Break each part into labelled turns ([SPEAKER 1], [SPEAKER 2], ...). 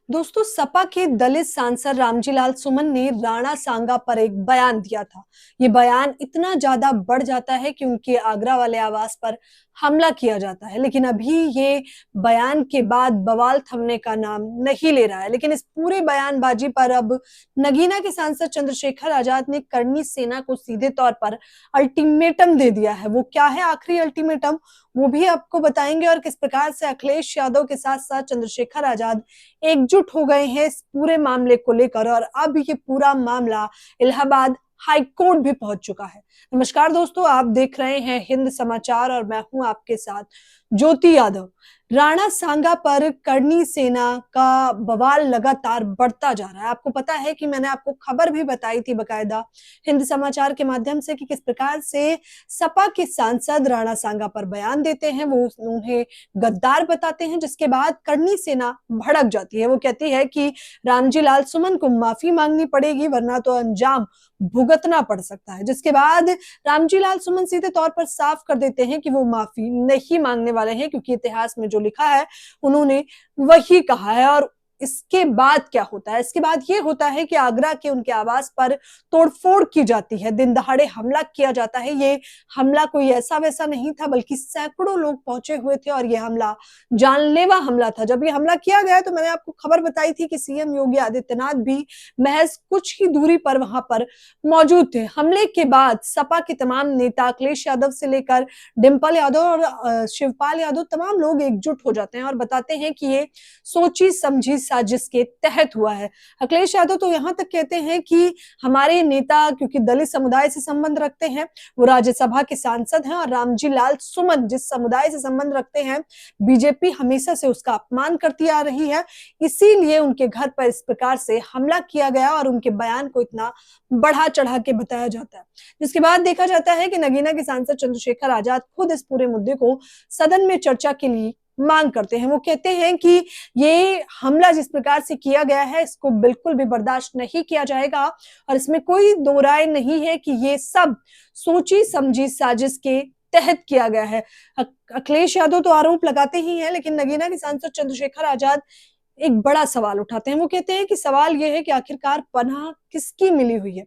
[SPEAKER 1] दोस्तों, सपा के दलित सांसद रामजी लाल सुमन ने राणा सांगा पर एक बयान दिया था। ये बयान इतना ज्यादा बढ़ जाता है कि उनके आगरा वाले आवास पर हमला किया जाता है, लेकिन अभी ये बयान के बाद बवाल थमने का नाम नहीं ले रहा है। लेकिन इस पूरे बयानबाजी पर अब नगीना के सांसद चंद्रशेखर आजाद ने करनी सेना को सीधे तौर पर अल्टीमेटम दे दिया है। वो क्या है आखिरी अल्टीमेटम, वो भी आपको बताएंगे, और किस प्रकार से अखिलेश यादव के साथ साथ चंद्रशेखर आजाद एकजुट हो गए हैं इस पूरे मामले को लेकर। और अब ये पूरा मामला इलाहाबाद हाई कोर्ट भी पहुंच चुका है। नमस्कार दोस्तों, आप देख रहे हैं हिंद समाचार और मैं हूं आपके साथ ज्योति यादव। राणा सांगा पर करनी सेना का बवाल लगातार बढ़ता जा रहा है। आपको पता है कि मैंने आपको खबर भी बताई थी बकायदा हिंद समाचार के माध्यम से कि किस प्रकार से सपा के सांसद राणा सांगा पर बयान देते हैं, वो उन्हें गद्दार बताते हैं, जिसके बाद करनी सेना भड़क जाती है। वो कहती है कि रामजी लाल सुमन को माफी मांगनी पड़ेगी वरना तो अंजाम भुगतना पड़ सकता है। जिसके बाद रामजी लाल सुमन सीधे तौर पर साफ कर देते हैं कि वो माफी नहीं मांगने वाले हैं, क्योंकि इतिहास में जो लिखा है उन्होंने वही कहा है। और इसके बाद क्या होता है, इसके बाद ये होता है कि आगरा के उनके आवास पर तोड़फोड़ की जाती है, दिन दहाड़े हमला किया जाता है। ये हमला कोई ऐसा वैसा नहीं था, बल्कि सैकड़ों लोग पहुंचे हुए थे और ये हमला जानलेवा हमला था। जब ये हमला किया गया तो मैंने आपको खबर बताई थी कि सीएम योगी आदित्यनाथ भी महज कुछ ही दूरी पर वहां पर मौजूद थे। हमले के बाद सपा के तमाम नेता, अखिलेश यादव से लेकर डिंपल यादव और शिवपाल यादव, तमाम लोग एकजुट हो जाते हैं और बताते हैं कि ये सोची समझी साजिश के तहत हुआ है। अखिलेश यादव तो यहां तक कहते हैं कि हमारे नेता क्योंकि दलित समुदाय से संबंध रखते हैं, वो राज्यसभा के सांसद हैं, और रामजी लाल सुमन जिस समुदाय से संबंध रखते हैं, बीजेपी हमेशा से उसका अपमान करती आ रही है, इसीलिए उनके घर पर इस प्रकार से हमला किया गया और उनके बयान को इतना बढ़ा चढ़ा के बताया जाता है। जिसके बाद देखा जाता है कि नगीना के सांसद चंद्रशेखर आजाद खुद इस पूरे मुद्दे को सदन में चर्चा के लिए मांग करते हैं। वो कहते हैं कि ये हमला जिस प्रकार से किया गया है इसको बिल्कुल भी बर्दाश्त नहीं किया जाएगा और इसमें कोई दो राय नहीं है कि ये सब सोची समझी साजिश के तहत किया गया है। अखिलेश यादव तो आरोप लगाते ही हैं, लेकिन नगीना के सांसद चंद्रशेखर आजाद एक बड़ा सवाल उठाते हैं। वो कहते हैं कि सवाल यह है कि आखिरकार पनाह किसकी मिली हुई है।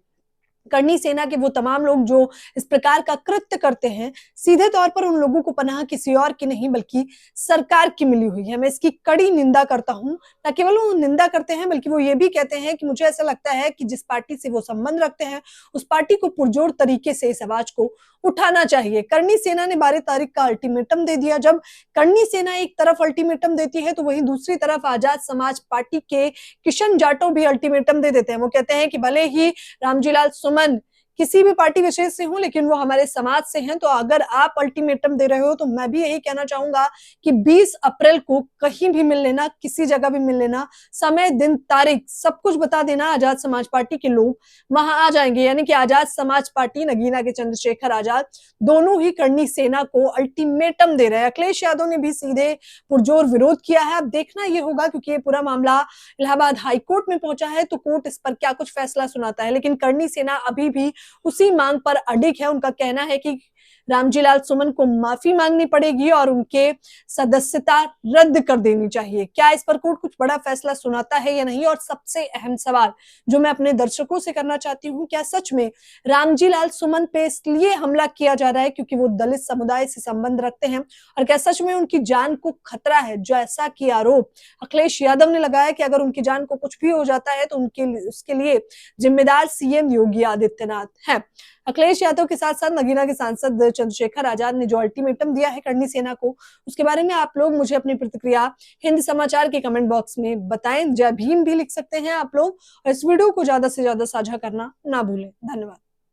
[SPEAKER 1] करनी सेना के वो तमाम लोग जो इस प्रकार का कृत्य करते हैं, सीधे तौर पर उन लोगों को पनाह किसी और की नहीं बल्कि सरकार की मिली हुई है। मैं इसकी कड़ी निंदा करता हूं। न केवल वो निंदा करते हैं बल्कि वो ये भी कहते हैं कि मुझे ऐसा लगता है कि जिस पार्टी से वो संबंध रखते हैं उस पार्टी को पुरजोर तरीके से इस आवाज को उठाना चाहिए। करनी सेना ने 12 तारीख का अल्टीमेटम दे दिया। जब करनी सेना एक तरफ अल्टीमेटम देती है तो वहीं दूसरी तरफ आजाद समाज पार्टी के किशन जाटव भी अल्टीमेटम दे देते हैं। वो कहते हैं कि भले ही रामजी लाल सुमन किसी भी पार्टी विशेष से हूं, लेकिन वो हमारे समाज से हैं, तो अगर आप अल्टीमेटम दे रहे हो तो मैं भी यही कहना चाहूंगा कि 20 अप्रैल को कहीं भी मिल लेना, किसी जगह भी मिल लेना, समय दिन तारीख सब कुछ बता देना, आजाद समाज पार्टी के लोग वहां आ जाएंगे। यानी कि आजाद समाज पार्टी, नगीना के चंद्रशेखर आजाद दोनों ही करनी सेना को अल्टीमेटम दे रहे हैं। अखिलेश यादव ने भी सीधे पुरजोर विरोध किया है। अब देखना यह होगा, क्योंकि ये पूरा मामला इलाहाबाद हाईकोर्ट में पहुंचा है, तो कोर्ट इस पर क्या कुछ फैसला सुनाता है। लेकिन करनी सेना अभी भी उसी मांग पर अडिग है। उनका कहना है कि रामजी लाल सुमन को माफी मांगनी पड़ेगी और उनके सदस्यता रद्द कर देनी चाहिए। क्या इस पर कोर्ट कुछ बड़ा फैसला सुनाता है या नहीं? और सबसे अहम सवाल जो मैं अपने दर्शकों से करना चाहती हूँ, क्या सच में रामजी लाल सुमन पे इसलिए हमला किया जा रहा है क्योंकि वो दलित समुदाय से संबंध रखते हैं, और क्या सच में उनकी जान को खतरा है, जैसा कि आरोप अखिलेश यादव ने लगाया कि अगर उनकी जान को कुछ भी हो जाता है तो उसके लिए जिम्मेदार सीएम योगी आदित्यनाथ है। अखिलेश यादव के साथ साथ नगीना के सांसद चंद्रशेखर आजाद ने जो अल्टीमेटम दिया है करनी सेना को, उसके बारे में आप लोग मुझे अपनी प्रतिक्रिया हिंद समाचार के कमेंट बॉक्स में बताएं। जय भीम भी लिख सकते हैं आप लोग, और इस वीडियो को ज्यादा से ज्यादा साझा करना ना भूलें। धन्यवाद।